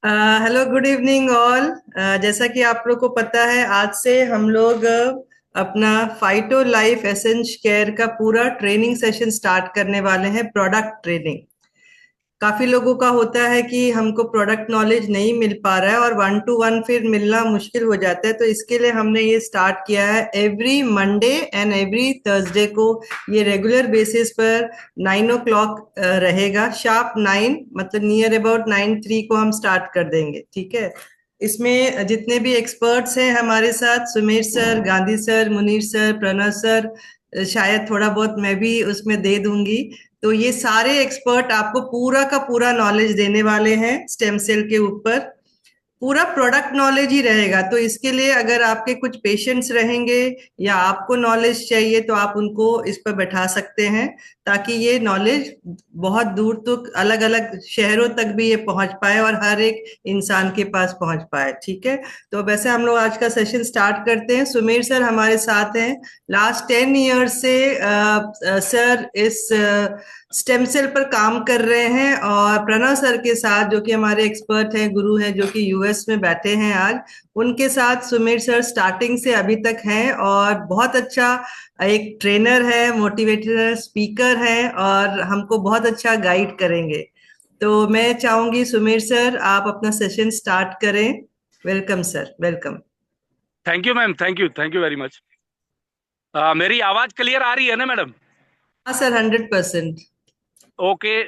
Hello, good evening all. जैसा कि आप लोग को पता है, आज से हम लोग अपना फाइटो लाइफ एसेंस केयर का पूरा ट्रेनिंग सेशन स्टार्ट करने वाले हैं, प्रोडक्ट ट्रेनिंग। काफी लोगों का होता है कि हमको प्रोडक्ट नॉलेज नहीं मिल पा रहा है और वन टू वन फिर मिलना मुश्किल हो जाता है, तो इसके लिए हमने ये स्टार्ट किया है। Every Monday and every Thursday को ये रेगुलर बेसिस पर 9 o'clock रहेगा, शार्प 9, मतलब नियर अबाउट 9:03 को हम स्टार्ट कर देंगे, ठीक है। इसमें जितने भी एक्सपर्ट्स हैं हमारे साथ, Sumer sir, Gandhi sir, Munir sir, Pranav sir, शायद थोड़ा बहुत मैं भी उसमें दे दूंगी। तो ये सारे एक्सपर्ट आपको पूरा का पूरा नॉलेज देने वाले हैं स्टेम सेल के ऊपर। पूरा प्रोडक्ट नॉलेज ही रहेगा। तो इसके लिए अगर आपके कुछ पेशेंट्स रहेंगे या आपको नॉलेज चाहिए तो आप उनको इस पर बैठा सकते हैं, ताकि ये नॉलेज बहुत दूर तक, अलग अलग शहरों तक भी ये पहुंच पाए और हर एक इंसान के पास पहुंच पाए, ठीक है। तो वैसे हम लोग आज का सेशन स्टार्ट करते हैं। सुमेर सर हमारे साथ हैं। लास्ट 10 ईयर्स से सर इस स्टेम सेल पर काम कर रहे हैं, और प्रणव सर के साथ, जो कि हमारे एक्सपर्ट हैं, गुरु हैं, जो कि यूएस में बैठे हैं आज, उनके साथ सुमेर सर स्टार्टिंग से अभी तक हैं और बहुत अच्छा एक ट्रेनर है, मोटिवेटर, स्पीकर है और हमको बहुत अच्छा गाइड करेंगे। तो मैं चाहूंगी सुमेर सर आप अपना सेशन स्टार्ट करें। Welcome sir, welcome. Thank you ma'am, thank you very much. मेरी आवाज क्लियर आ रही है ना मैडम? हाँ सर, 100%। ओके।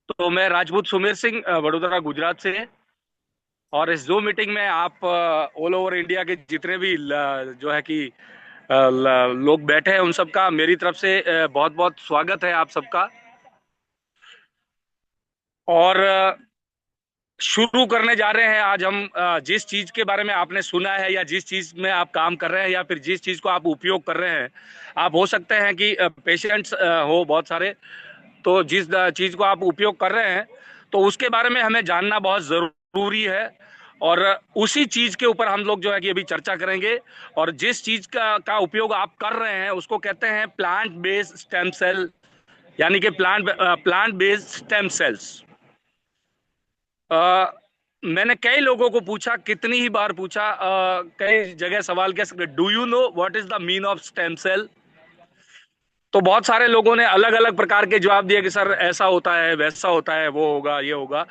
तो मैं राजपूत सुमेर सिंह, वडोदरा गुजरात से। और इस जो मीटिंग में आप ऑल ओवर इंडिया के जितने भी जो है कि लोग बैठे हैं, उन सबका मेरी तरफ से बहुत बहुत स्वागत है आप सबका। और शुरू करने जा रहे हैं आज हम। जिस चीज के बारे में आपने सुना है या जिस चीज में आप काम कर रहे हैं या फिर जिस चीज को आप उपयोग कर रहे हैं, आप हो सकते हैं कि पेशेंट्स हो बहुत सारे। तो जिस चीज को आप उपयोग कर रहे हैं, तो उसके बारे में हमें जानना बहुत जरूरी है। और उसी चीज के ऊपर हम लोग जो है कि अभी चर्चा करेंगे। और जिस चीज का उपयोग आप कर रहे हैं उसको कहते हैं प्लांट बेस्ड स्टेम सेल, यानी कि प्लांट बेस्ड स्टेम सेल्स। मैंने कई लोगों को पूछा, कितनी ही बार पूछा, कई जगह सवाल किया, do you know what is the mean of stem cell? तो बहुत सारे लोगों ने अलग अलग प्रकार के जवाब दिए कि सर ऐसा होता है, वैसा होता है, वो होगा, ये होगा।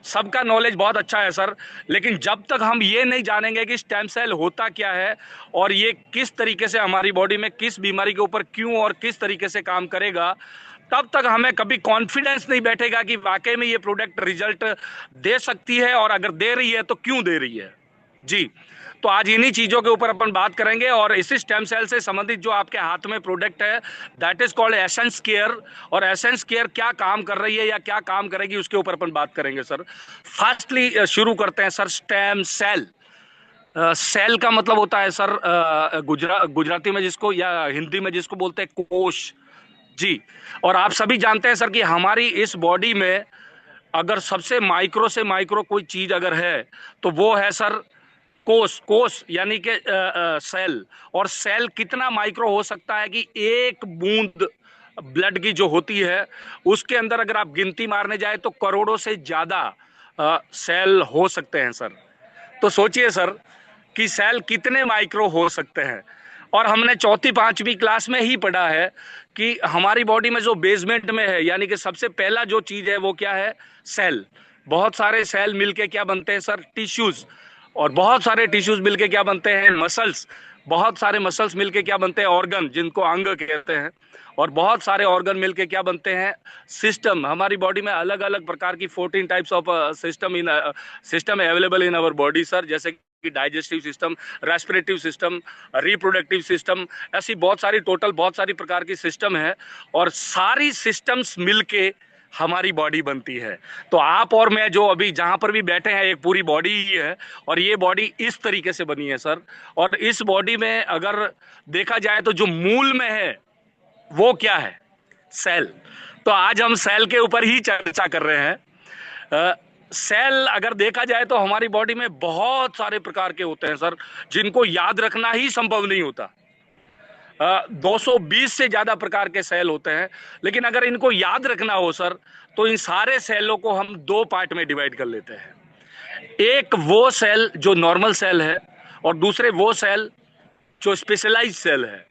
सबका नॉलेज बहुत अच्छा है सर, लेकिन जब तक हम ये नहीं जानेंगे कि स्टेम सेल होता क्या है और ये किस तरीके से हमारी बॉडी में किस बीमारी के ऊपर क्यों और किस तरीके से काम करेगा, तब तक हमें कभी कॉन्फिडेंस नहीं बैठेगा कि वाकई में ये प्रोडक्ट रिजल्ट दे सकती है, और अगर दे रही है तो क्यों दे रही है। जी। तो आज इन्हीं चीजों के ऊपर अपन बात करेंगे। और इसी स्टेम सेल से संबंधित जो आपके हाथ में प्रोडक्ट है, that is called essence care. और एसेंस केयर क्या काम कर रही है या क्या काम करेगी, उसके ऊपर अपन बात करेंगे सर। फर्स्टली शुरू करते हैं सर, स्टेम सेल। सेल का मतलब होता है सर, गुजराती में जिसको या हिंदी में जिसको बोलते हैं कोश। जी। और आप सभी जानते हैं सर कि हमारी इस बॉडी में अगर सबसे माइक्रो से माइक्रो कोई चीज अगर है, तो वो है सर कोश। कोश यानी कि सेल। और सेल कितना माइक्रो हो सकता है कि एक बूंद ब्लड की जो होती है, उसके अंदर अगर आप गिनती मारने जाए तो करोड़ों से ज्यादा सेल हो सकते हैं सर। तो सोचिए सर कि सेल कितने माइक्रो हो सकते हैं। और हमने चौथी पांचवी क्लास में ही पढ़ा है कि हमारी बॉडी में जो बेसमेंट में है, यानी कि सबसे पहला जो चीज है वो क्या है? सेल। बहुत सारे सेल मिलके क्या बनते हैं सर? टिश्यूज। और बहुत सारे टिश्यूज मिलके क्या बनते हैं? मसल्स। बहुत सारे मसल्स मिलके क्या बनते हैं? ऑर्गन, जिनको अंग कहते हैं। और बहुत सारे ऑर्गन मिलके क्या बनते हैं? सिस्टम। हमारी बॉडी में अलग अलग प्रकार की 14 types of system available in our body sir, जैसे कि digestive system, respirative system, reproductive system. ऐसी बहुत सारी, टोटल बहुत सारी प्रकार की सिस्टम है। और सारी सिस्टम्स मिलके हमारी बॉडी बनती है। तो आप और मैं जो अभी जहां पर भी बैठे हैं, एक पूरी बॉडी ही है। और ये बॉडी इस तरीके से बनी है सर। और इस बॉडी में अगर देखा जाए तो जो मूल में है वो क्या है? सेल। तो आज हम सेल के ऊपर ही चर्चा कर रहे हैं। सेल अगर देखा जाए तो हमारी बॉडी में बहुत सारे प्रकार के होते हैं सर, जिनको याद रखना ही संभव नहीं होता। 220 से ज्यादा प्रकार के सेल होते हैं। लेकिन अगर इनको याद रखना हो सर, तो इन सारे सेलों को हम दो पार्ट में डिवाइड कर लेते हैं। एक वो सेल जो नॉर्मल सेल है और दूसरे वो सेल जो स्पेशलाइज सेल है।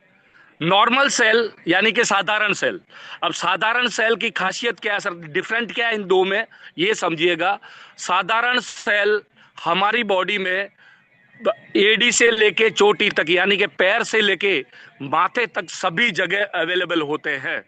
नॉर्मल सेल यानी कि साधारण सेल। अब साधारण सेल की खासियत क्या है सर, डिफरेंट क्या है इन दो में, ये समझिएगा। साधारण सेल हमारी बॉडी में एडी से लेके चोटी तक, यानी कि पैर से लेके माथे तक सभी जगह अवेलेबल होते हैं।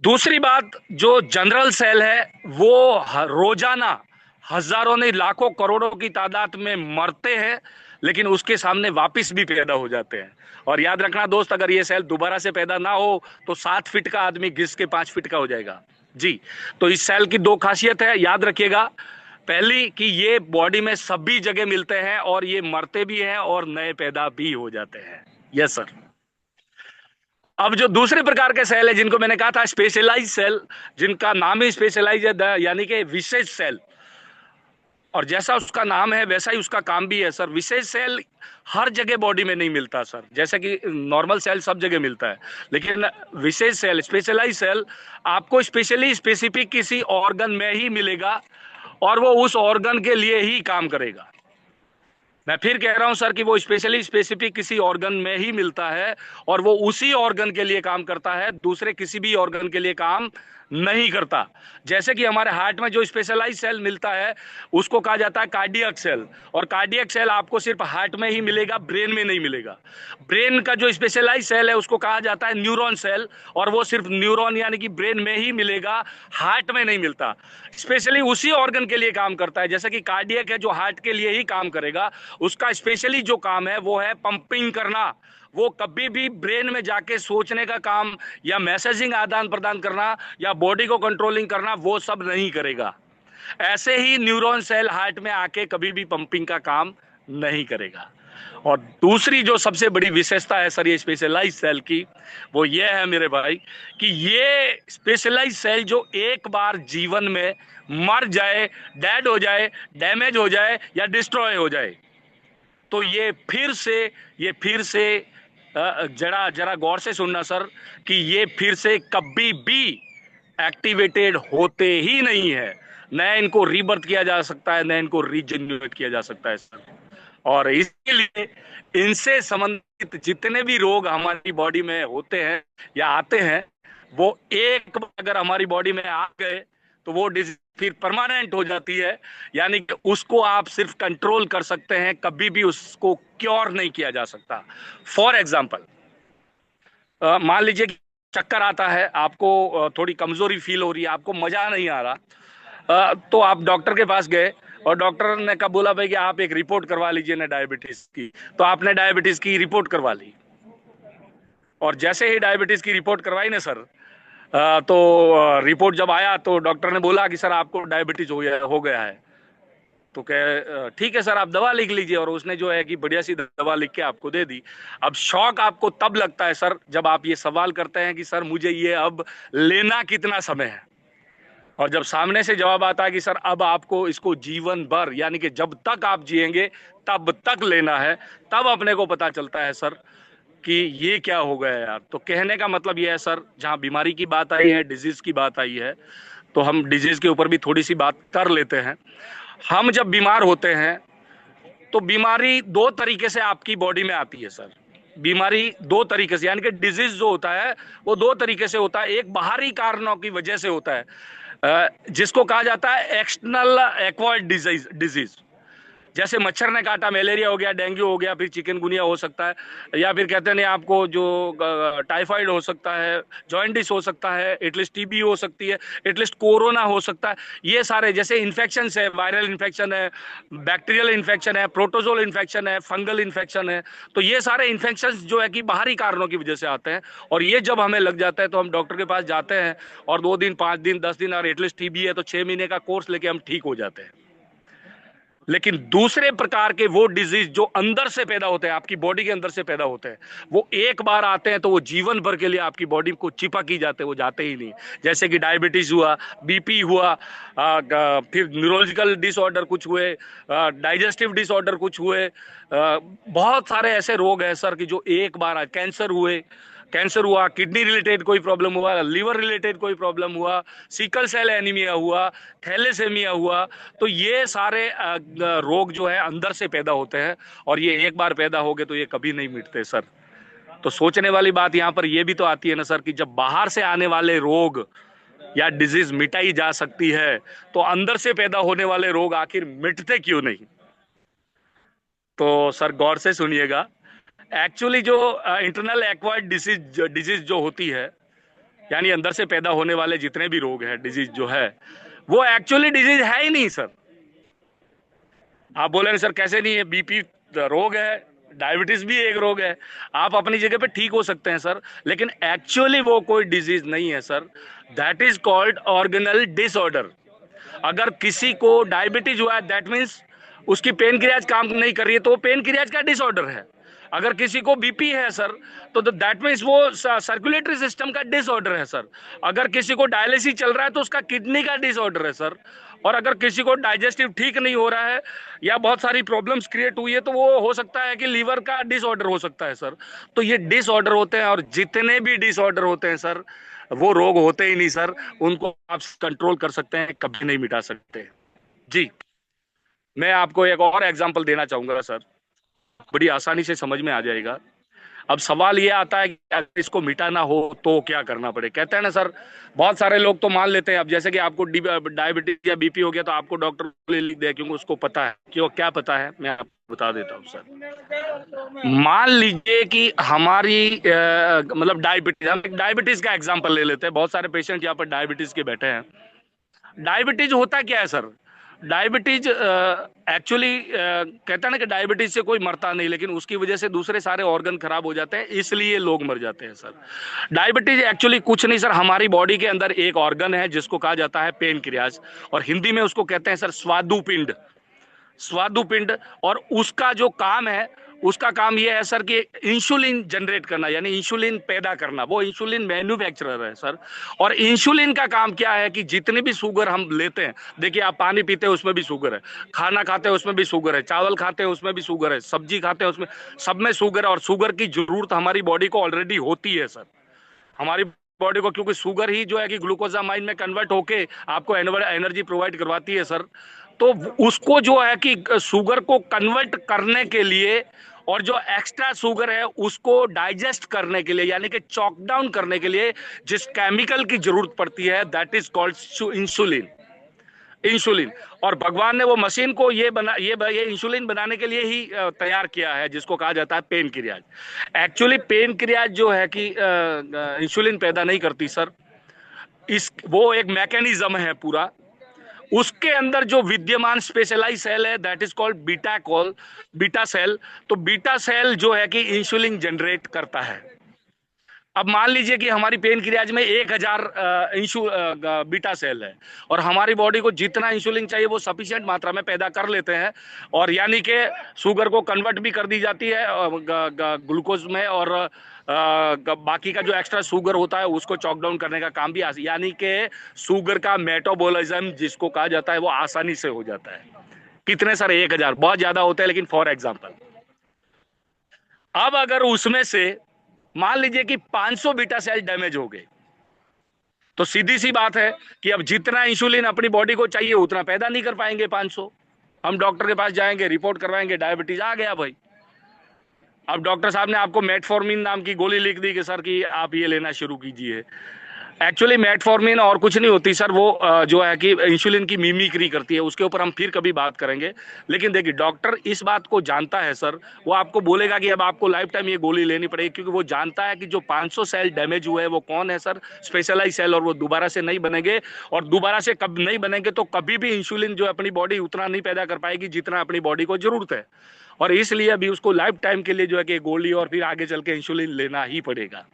दूसरी बात, जो जनरल सेल है वो रोजाना हजारों नहीं लाखों करोड़ों की तादाद में मरते हैं, लेकिन उसके सामने वापस भी पैदा हो जाते हैं। और याद रखना दोस्त, अगर ये सेल दोबारा से पैदा ना हो तो 7 फीट का आदमी घिस के 5 फीट का हो जाएगा जी। तो इस सेल की दो खासियत है, याद रखिएगा। पहली कि ये बॉडी में सभी जगह मिलते हैं और ये मरते भी हैं और नए पैदा भी हो जाते हैं। Yes sir. अब जो दूसरे प्रकार के सेल है जिनको मैंने कहा था स्पेशलाइज सेल, जिनका नाम ही स्पेशलाइज है, यानी कि विशेष सेल, और जैसा उसका नाम है वैसा ही उसका काम भी है सर। विशेष सेल हर जगह बॉडी में नहीं मिलता सर, जैसे कि नॉर्मल सेल सब जगह मिलता है, लेकिन विशेष सेल, स्पेशलाइज सेल आपको स्पेशली स्पेसिफिक किसी ऑर्गन में ही मिलेगा और वो उस ऑर्गन के लिए ही काम करेगा। मैं फिर कह रहा हूं सर कि वो स्पेशली स्पेसिफिक किसी ऑर्गन में ही मिलता है और वो उसी ऑर्गन के लिए काम करता है, दूसरे किसी भी ऑर्गन के लिए काम नहीं करता। जैसे कि हमारे हार्ट में जो स्पेशलाइज सेल मिलता है उसको कहा जाता है कार्डियक सेल, और कार्डियक सेल आपको सिर्फ हार्ट में ही मिलेगा, ब्रेन में नहीं मिलेगा। ब्रेन का जो स्पेशलाइज सेल है उसको कहा जाता है न्यूरॉन सेल, और वो सिर्फ न्यूरॉन यानी कि ब्रेन में ही मिलेगा, हार्ट में नहीं मिलता। स्पेशली उसी ऑर्गन के लिए काम करता है, जैसे कि कार्डियक है जो हार्ट के लिए ही काम करेगा, उसका स्पेशली जो काम है वो है पंपिंग करना। वो कभी भी ब्रेन में जाके सोचने का काम या मैसेजिंग आदान प्रदान करना या बॉडी को कंट्रोलिंग करना वो सब नहीं करेगा। ऐसे ही न्यूरॉन सेल हार्ट में आके कभी भी पंपिंग का काम नहीं करेगा। और दूसरी जो सबसे बड़ी विशेषता है सर ये स्पेशलाइज सेल की, वो ये है मेरे भाई कि ये स्पेशलाइज सेल जो एक बार जीवन में मर जाए, डेड हो जाए, डैमेज हो जाए या डिस्ट्रॉय हो जाए, तो ये फिर से जरा जरा गौर से सुनना सर कि ये फिर से कभी भी एक्टिवेटेड होते ही नहीं है। न इनको रीबर्थ किया जा सकता है, न इनको रीजनरेट किया जा सकता है सर। और इसीलिए इनसे संबंधित जितने भी रोग हमारी बॉडी में होते हैं या आते हैं, वो एक बार अगर हमारी बॉडी में आ गए तो वो डिजीज फिर परमानेंट हो जाती है, यानी कि उसको आप सिर्फ कंट्रोल कर सकते हैं, कभी भी उसको क्योर नहीं किया जा सकता। फॉर एग्जाम्पल, मान लीजिए कि चक्कर आता है, आपको थोड़ी कमजोरी फील हो रही है, आपको मजा नहीं आ रहा, तो आप डॉक्टर के पास गए और डॉक्टर ने कहा बोला भाई कि आप एक रिपोर्ट करवा लीजिए ना डायबिटीज की, तो आपने डायबिटीज की रिपोर्ट करवा ली। और जैसे ही डायबिटीज की रिपोर्ट करवाई ना सर, तो रिपोर्ट जब आया तो डॉक्टर ने बोला कि सर आपको डायबिटीज हो गया है। तो कह ठीक है सर आप दवा लिख लीजिए, और उसने जो है कि बढ़िया सी दवा लिख के आपको दे दी। अब शौक आपको तब लगता है सर जब आप ये सवाल करते हैं कि सर मुझे ये अब लेना कितना समय है, और जब सामने से जवाब आता है कि सर अब आपको इसको जीवन भर यानी कि जब तक आप जिएंगे तब तक लेना है, तब अपने को पता चलता है सर कि ये क्या हो गया यार। तो कहने का मतलब ये है सर, जहां बीमारी की बात आई है, डिजीज की बात आई है, तो हम डिजीज के ऊपर भी थोड़ी सी बात कर लेते हैं। हम जब बीमार होते हैं तो बीमारी दो तरीके से आपकी बॉडी में आती है सर। बीमारी दो तरीके से, यानी कि डिजीज जो होता है वो दो तरीके से होता है। एक बाहरी कारणों की वजह से होता है, जिसको कहा जाता है एक्सटर्नल एक्वायर्ड डिजीज। जैसे मच्छर ने काटा, मलेरिया हो गया, डेंगू हो गया, फिर चिकनगुनिया हो सकता है, या फिर कहते हैं आपको जो टाइफाइड हो सकता है, जॉइंटिस हो सकता है, एटलीस्ट टीबी हो सकती है, एटलीस्ट कोरोना हो सकता है। ये सारे जैसे इन्फेक्शन है, वायरल इन्फेक्शन है, बैक्टीरियल इन्फेक्शन है, प्रोटोजोल इन्फेक्शन है, फंगल इन्फेक्शन है, तो ये सारे इन्फेक्शन जो है कि बाहरी कारणों की वजह से आते हैं। और ये जब हमें लग जाता है तो हम डॉक्टर के पास जाते हैं और 2 दिन 5 दिन 10 दिन, और एटलीस्ट टीबी है तो 6 महीने का कोर्स लेके हम ठीक हो जाते हैं। लेकिन दूसरे प्रकार के वो डिजीज जो अंदर से पैदा होते हैं, आपकी बॉडी के अंदर से पैदा होते हैं, वो एक बार आते हैं तो वो जीवन भर के लिए आपकी बॉडी को चिपक ही जाते हैं, वो जाते ही नहीं। जैसे कि डायबिटीज हुआ, बीपी हुआ, फिर न्यूरोलॉजिकल डिसऑर्डर कुछ हुए, डाइजेस्टिव डिसऑर्डर कुछ हुए, बहुत सारे ऐसे रोग हैं सर कि जो एक बार, कैंसर हुए, कैंसर हुआ, किडनी रिलेटेड कोई प्रॉब्लम हुआ, लीवर रिलेटेड कोई प्रॉब्लम हुआ, सिकल सेल एनीमिया हुआ, थैलेसेमिया हुआ, तो ये सारे रोग जो है अंदर से पैदा होते हैं, और ये एक बार पैदा हो गए तो ये कभी नहीं मिटते सर। तो सोचने वाली बात यहाँ पर ये भी तो आती है ना सर, कि जब बाहर से आने वाले रोग या डिजीज मिटाई जा सकती है, तो अंदर से पैदा होने वाले रोग आखिर मिटते क्यों नहीं? तो सर गौर से सुनिएगा। एक्चुअली जो इंटरनल एक्वायर्ड डिजीज जो होती है, यानी अंदर से पैदा होने वाले जितने भी रोग हैं, डिजीज जो है, वो एक्चुअली डिजीज है ही नहीं सर। आप बोलेंगे सर कैसे नहीं है, बीपी रोग है, डायबिटीज भी एक रोग है, आप अपनी जगह पे ठीक हो सकते हैं सर, लेकिन एक्चुअली वो कोई डिजीज नहीं है sir. That is called organelle disorder. अगर किसी को डायबिटीज हुआ है, दैट मीन्स उसकी पेनक्रियाज काम नहीं कर रही है, तो वो पेनक्रियाज का डिसऑर्डर है। अगर किसी को बीपी है सर, तो दैट मीन्स वो सर्कुलेटरी सिस्टम का डिसऑर्डर है सर। अगर किसी को डायलिसिस चल रहा है तो उसका किडनी का डिसऑर्डर है सर। और अगर किसी को डाइजेस्टिव ठीक नहीं हो रहा है या बहुत सारी प्रॉब्लम्स क्रिएट हुई है, तो वो हो सकता है कि लीवर का डिसऑर्डर हो सकता है सर। तो ये डिसऑर्डर होते हैं, और जितने भी डिसऑर्डर होते हैं सर, वो रोग होते ही नहीं सर। उनको आप कंट्रोल कर सकते हैं, कभी नहीं मिटा सकते जी। मैं आपको एक और एग्जांपल देना चाहूंगा सर, बड़ी आसानी से समझ में आ जाएगा। अब सवाल ये आता है कि अगर इसको मिटाना हो तो क्या करना पड़े। कहते हैं ना सर, बहुत सारे लोग तो मान लेते हैं, अब जैसे कि आपको डायबिटीज या बीपी हो गया तो आपको डॉक्टर ले लिख दिया, क्योंकि उसको पता है। क्यों, क्या पता है, मैं आपको बता देता हूँ सर। मान लीजिए कि हमारी मतलब डायबिटीज, हम डायबिटीज का एग्जाम्पल ले लेते हैं। बहुत सारे पेशेंट यहाँ पर डायबिटीज के बैठे हैं। डायबिटीज होता क्या है सर? डायबिटीज एक्चुअली कहता है ना कि डायबिटीज से कोई मरता नहीं, लेकिन उसकी वजह से दूसरे सारे ऑर्गन खराब हो जाते हैं, इसलिए लोग मर जाते हैं सर। डायबिटीज एक्चुअली कुछ नहीं सर, हमारी बॉडी के अंदर एक ऑर्गन है जिसको कहा जाता है पेनक्रियाज, और हिंदी में उसको कहते हैं सर स्वादुपिंड। स्वादुपिंड, और उसका जो काम है, उसका काम यह है सर कि इंसुलिन जनरेट करना, यानी इंसुलिन पैदा करना। वो इंसुलिन मैन्युफैक्चरर है सर। और इंसुलिन का काम क्या है कि जितने भी शुगर हम लेते हैं, देखिए आप पानी पीते हैं उसमें भी शुगर है, खाना खाते हैं उसमें भी शुगर है, चावल खाते हैं उसमें भी शुगर है, सब्जी खाते हैं उसमें, सब में शुगर है। और शुगर की जरूरत हमारी बॉडी को ऑलरेडी होती है सर। हमारी बॉडी को, क्योंकि शुगर ही जो है कि ग्लूकोजामाइन में कन्वर्ट होके आपको एनर्जी प्रोवाइड करवाती है सर। तो उसको जो है कि शुगर को कन्वर्ट करने के लिए, और जो एक्स्ट्रा शुगर है उसको डाइजेस्ट करने के लिए, यानी कि चॉक डाउन करने के लिए जिस केमिकल की जरूरत पड़ती है, that is called insulin. Insulin. और भगवान ने वो मशीन को ये इंसुलिन बनाने के लिए ही तैयार किया है, जिसको कहा जाता है पेन क्रियाज। एक्चुअली पेन क्रियाज जो है कि इंसुलिन पैदा नहीं करती सर। वो एक मैकेनिज्म है पूरा। उसके अंदर जो विद्यमान स्पेशलाइज सेल है, that is called beta cell. तो बीटा सेल जो है कि इंसुलिन जनरेट करता है। अब मान लीजिए कि हमारी पेन क्रियाज में 1000 बीटा सेल है, और हमारी बॉडी को जितना इंसुलिन चाहिए वो सफिशिएंट मात्रा में पैदा कर लेते हैं, और यानी कि शुगर को कन्वर्ट भी कर दी जाती है ग्लूकोज में, और बाकी का जो एक्स्ट्रा शुगर होता है उसको चॉक डाउन करने का काम भी यानी कि शुगर का मेटाबॉलिज्म जिसको कहा जाता है वो आसानी से हो जाता है। कितने सर? 1000, बहुत ज्यादा होते हैं, लेकिन फॉर एग्जाम्पल अब अगर उसमें से मान लीजिए कि 500 बीटा सेल डैमेज हो गए, तो सीधी सी बात है कि अब जितना इंसुलिन अपनी बॉडी को चाहिए उतना पैदा नहीं कर पाएंगे 500। हम डॉक्टर के पास जाएंगे, रिपोर्ट करवाएंगे, डायबिटीज आ गया भाई। अब डॉक्टर साहब ने आपको मेटफॉर्मिन नाम की गोली लिख दी कि सर कि आप ये लेना शुरू कीजिए। एक्चुअली मेटफॉर्मिन और कुछ नहीं होती सर, वो जो है कि इंसुलिन की मिमिक्री करती है। उसके ऊपर हम फिर कभी बात करेंगे। लेकिन देखिए, डॉक्टर इस बात को जानता है सर, वो आपको बोलेगा कि अब आपको लाइफ टाइम ये गोली लेनी पड़ेगी, क्योंकि वो जानता है कि जो 500 सेल डैमेज हुए हैं वो कौन है सर, स्पेशलाइज सेल, और वो दोबारा से नहीं बनेंगे। और दोबारा से कब नहीं बनेंगे तो कभी भी इंसुलिन जो अपनी बॉडी उतना नहीं पैदा कर पाएगी जितना अपनी बॉडी को जरूरत है। और इसलिए अभी उसको लाइफ टाइम के लिए जो है कि गोली और फिर आगे चल के इंसुलिन लेना ही पड़ेगा।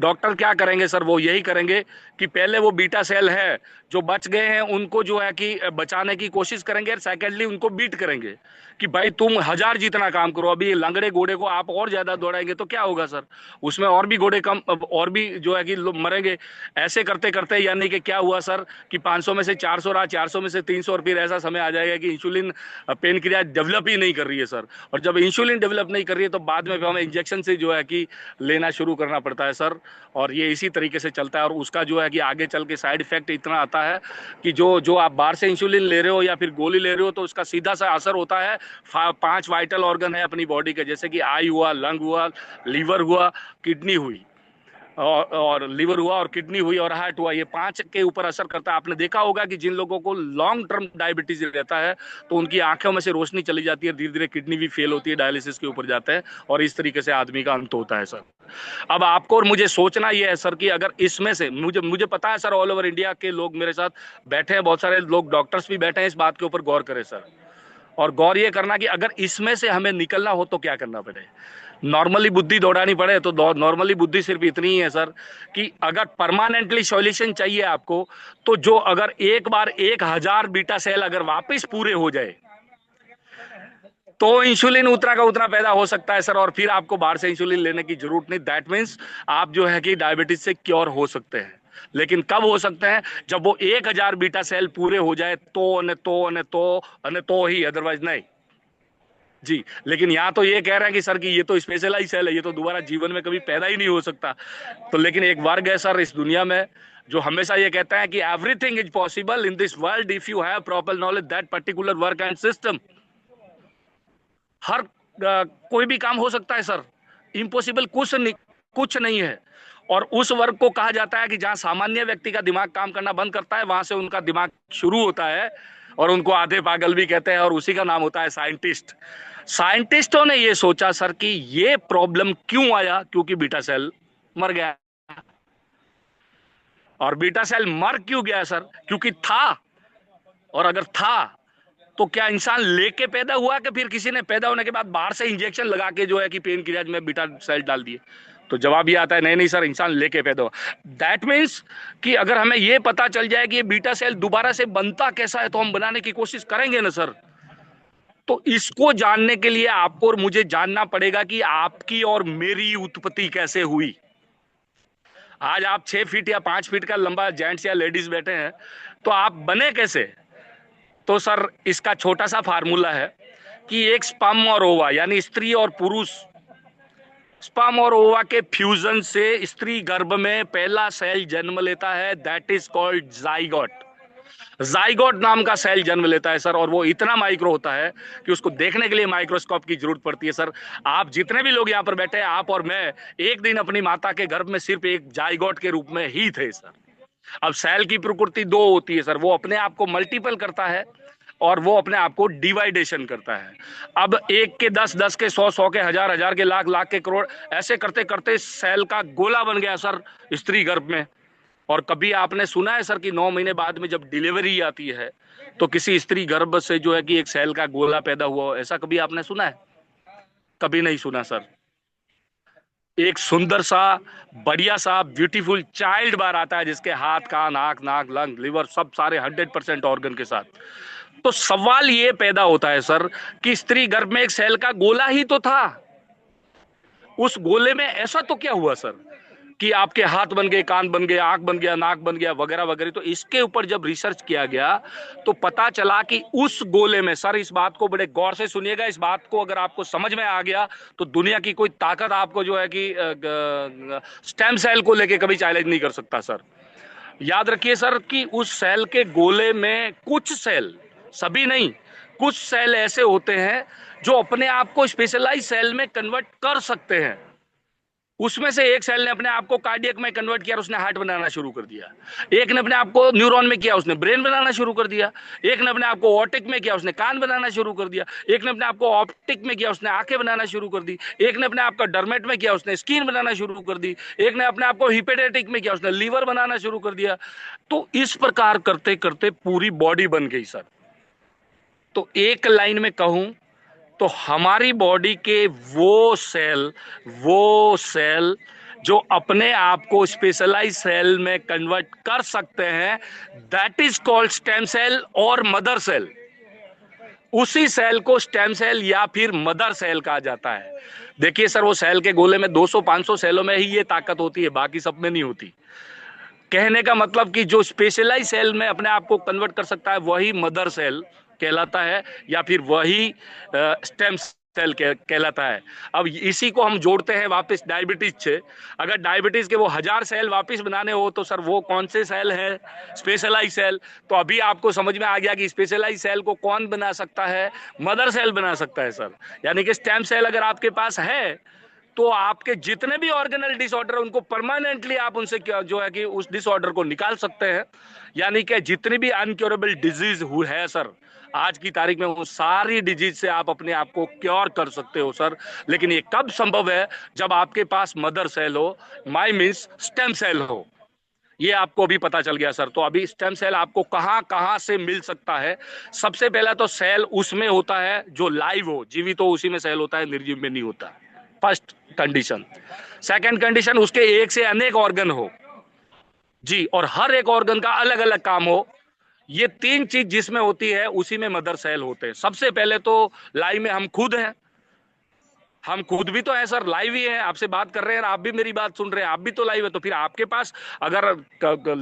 डॉक्टर क्या करेंगे सर? वो यही करेंगे कि पहले वो बीटा सेल है जो बच गए हैं उनको जो है कि बचाने की कोशिश करेंगे, और सेकेंडली उनको बीट करेंगे, कि भाई तुम 1000 जितना काम करो, अभी लंगड़े घोड़े को आप और ज्यादा दौड़ाएंगे तो क्या होगा सर, उसमें और भी घोड़े कम, और भी जो है कि लोग मरेंगे। ऐसे करते करते यानी कि क्या हुआ सर कि 500 में से 400 रहा, 400 में से 300, और फिर ऐसा समय आ जाएगा कि इंसुलिन पेनक्रियाज डेवलप ही नहीं कर रही है सर। और जब इंसुलिन डेवलप नहीं कर रही है तो बाद में हमें इंजेक्शन से जो है कि लेना शुरू करना पड़ता है सर। और ये इसी तरीके से चलता है, और उसका जो है कि आगे चल के साइड इफेक्ट इतना आता है कि जो जो आप बाहर से इंसुलिन ले रहे हो या फिर गोली ले रहे हो तो उसका सीधा सा असर होता है 5 वाइटल ऑर्गन है अपनी बॉडी के, जैसे कि आई हुआ, लंग हुआ, लीवर हुआ, किडनी हुई, और लीवर हुआ और किडनी हुई और हार्ट हुआ। ये 5 के ऊपर असर करता है। आपने देखा होगा कि जिन लोगों को लॉन्ग टर्म डायबिटीज रहता है तो उनकी आंखों में से रोशनी चली जाती है, धीरे धीरे किडनी भी फेल होती है, डायलिसिस के ऊपर जाता है, और इस तरीके से आदमी का अंत होता है सर। अब आपको और मुझे सोचना ये है सर कि अगर इसमें से मुझे मुझे पता है सर, ऑल ओवर इंडिया के लोग मेरे साथ बैठे हैं, बहुत सारे लोग डॉक्टर्स भी बैठे हैं, इस बात के ऊपर गौर करें सर। और गौर ये करना कि अगर इसमें से हमें निकलना हो तो क्या करना पड़े। नॉर्मली बुद्धि दौड़ानी पड़े तो नॉर्मली बुद्धि सिर्फ इतनी ही है सर कि अगर परमानेंटली सॉल्यूशन चाहिए आपको, तो जो अगर एक बार 1000 बीटा सेल अगर वापस पूरे हो जाए तो इंसुलिन उतना का उतना पैदा हो सकता है सर, और फिर आपको बाहर से इंसुलिन लेने की जरूरत नहीं। दैट मीन्स आप जो है कि डायबिटीज से क्योर हो सकते हैं। लेकिन कब हो सकते हैं, जब वो 1000 बीटा सेल पूरे हो जाए तो ही, अदरवाइज नहीं जी। लेकिन यहाँ तो ये कह रहे हैं कि सर कि ये तो स्पेशलाइज सेल है, ये तो दोबारा जीवन में कभी पैदा ही नहीं हो सकता। तो लेकिन एक वर्ग है सर इस दुनिया में जो हमेशा ये कहता है कि everything is possible in this world if you have proper knowledge that particular work and system. हर कोई भी काम हो सकता है सर, इम्पॉसिबल कुछ नहीं है। और उस वर्ग को कहा जाता है कि जहां सामान्य व्यक्ति का दिमाग काम करना बंद करता है वहां से उनका दिमाग शुरू होता है, और उनको आधे पागल भी कहते हैं, और उसी का नाम होता है साइंटिस्ट। साइंटिस्टों ने ये सोचा सर कि ये प्रॉब्लम क्यों आया, क्योंकि बीटा सेल मर गया। और बीटा सेल मर क्यों गया सर, क्योंकि था। और अगर था तो क्या इंसान लेके पैदा हुआ कि फिर किसी ने पैदा होने के बाद बाहर से इंजेक्शन लगा के जो है कि पेन क्रियाज में बीटा सेल डाल दिए। तो जवाब ये आता है नहीं नहीं सर, इंसान लेके पैदा हुआ। दैट मीन्स कि अगर हमें ये पता चल जाए कि ये बीटा सेल दोबारा से बनता कैसा है तो हम बनाने की कोशिश करेंगे ना सर। तो इसको जानने के लिए आपको और मुझे जानना पड़ेगा कि आपकी और मेरी उत्पत्ति कैसे हुई। आज आप 6 फीट या 5 फीट का लंबा जेंट्स या लेडीज बैठे हैं, तो आप बने कैसे। तो सर इसका छोटा सा फार्मूला है कि एक स्पर्म और ओवा यानी स्त्री और पुरुष, स्पर्म और ओवा के फ्यूजन से स्त्री गर्भ में पहला सेल जन्म लेता है, that is called zygote. Zygote नाम का सेल जन्म लेता है सर, और वो इतना माइक्रो होता है कि उसको देखने के लिए माइक्रोस्कोप की जरूरत पड़ती है सर। आप जितने भी लोग यहाँ पर बैठे हैं, आप और मैं एक दिन अपनी माता के गर्भ में सिर्फ एक जाइगोट के रूप में ही थे सर। अब सेल की प्रकृति दो होती है सर, वो अपने आप को मल्टीपल करता है और वो अपने आप को डिवाइडेशन करता है। अब 1 के 10, 10 के 100, 100 के 1000, 1000 के लाख, लाख के करोड़, ऐसे करते करते सेल का गोला बन गया सर स्त्री गर्भ में। और कभी आपने सुना है सर कि 9 महीने बाद में जब डिलीवरी आती है तो किसी स्त्री गर्भ से जो है कि एक सेल का गोला पैदा हुआ हो, ऐसा कभी आपने सुना है? कभी नहीं सुना सर। एक सुंदर सा, बढ़िया सा, ब्यूटीफुल चाइल्ड बार आता है जिसके हाथ, कान, आंख, नाक, लंग, लिवर सब सारे 100% ऑर्गन के साथ। तो सवाल ये पैदा होता है सर कि स्त्री गर्भ में एक सेल का गोला ही तो था, उस गोले में ऐसा तो क्या हुआ सर कि आपके हाथ बन गए, कान बन गए, आंख बन गया, नाक बन गया, वगैरह वगैरह। तो इसके ऊपर जब रिसर्च किया गया तो पता चला कि उस गोले में, सर इस बात को बड़े गौर से सुनिएगा, इस बात को अगर आपको समझ में आ गया तो दुनिया की कोई ताकत आपको जो है कि स्टेम सेल को लेके कभी चैलेंज नहीं कर सकता सर। याद रखिए सर कि उस सेल के गोले में कुछ सेल, सभी नहीं, कुछ सेल ऐसे होते हैं जो अपने आप को स्पेशलाइज सेल में कन्वर्ट कर सकते हैं। उसमें से एक सेल ने अपने आप को कार्डियक में कन्वर्ट किया, उसने हार्ट बनाना शुरू कर दिया। एक ने अपने आप को न्यूरॉन में किया, उसने ब्रेन बनाना शुरू कर दिया। एक ने अपने आप को ऑटिक में किया, उसने कान बनाना शुरू कर दिया। एक ने अपने आप को ऑप्टिक में किया, उसने आंखें बनाना शुरू कर दी। एक ने अपने आप को डर्मेट में किया, उसने स्किन बनाना शुरू कर दी। एक ने अपने आप को हिपेटेटिक में किया, उसने लीवर बनाना शुरू कर दिया। तो इस प्रकार करते करते पूरी बॉडी बन गई सर। तो एक लाइन में कहूं तो हमारी बॉडी के वो सेल जो अपने आप को स्पेशलाइज सेल में कन्वर्ट कर सकते हैं, that is called stem cell और मदर सेल। उसी सेल को स्टेम सेल या फिर मदर सेल कहा जाता है। देखिए सर, वो सेल के गोले में 200-500 सेलों में ही ये ताकत होती है, बाकी सब में नहीं होती। कहने का मतलब कि जो स्पेशलाइज सेल में अपने आप को कन्वर्ट कर सकता है वही मदर सेल कहलाता है, या फिर वही स्टेम सेल कहलाता है। अब इसी को हम जोड़ते हैं वापस डायबिटीज से। अगर डायबिटीज के वो 1000 सेल वापस बनाने हो तो सर वो कौन से सेल है? Specialize cell. तो अभी आपको समझ में आ गया कि स्पेशलाइज सेल को कौन बना सकता है? मदर सेल बना सकता है सर। यानी कि स्टेम सेल अगर आपके पास है तो आपके जितने भी ऑर्गेनल डिसऑर्डर उनको परमानेंटली आप उनसे जो है कि उस डिसऑर्डर को निकाल सकते हैं। यानी कि जितनी भी अनक्योरेबल डिजीज हुई है सर आज की तारीख में, वो सारी डिजीज से आप अपने आप को क्योर कर सकते हो सर। लेकिन ये कब संभव है? जब आपके पास मदर सेल हो, माई मीन्स स्टेम सेल हो। ये आपको भी पता चल गया सर। तो अभी स्टेम सेल आपको कहां कहां से मिल सकता है? सबसे पहला तो सेल उसमें होता है जो लाइव हो, जीवित हो, उसी में सेल होता है, निर्जीव में नहीं होता। First condition. सेकंड कंडीशन, उसके एक से अनेक ऑर्गन हो जी, और हर एक ऑर्गन का अलग अलग काम हो। ये तीन चीज जिसमें होती है उसी में मदर सेल होते हैं। सबसे पहले तो लाइव में हम खुद हैं। हम खुद भी तो है सर, लाइव ही है, आपसे बात कर रहे हैं, आप भी मेरी बात सुन रहे हैं, आप भी तो लाइव है। तो फिर आपके पास अगर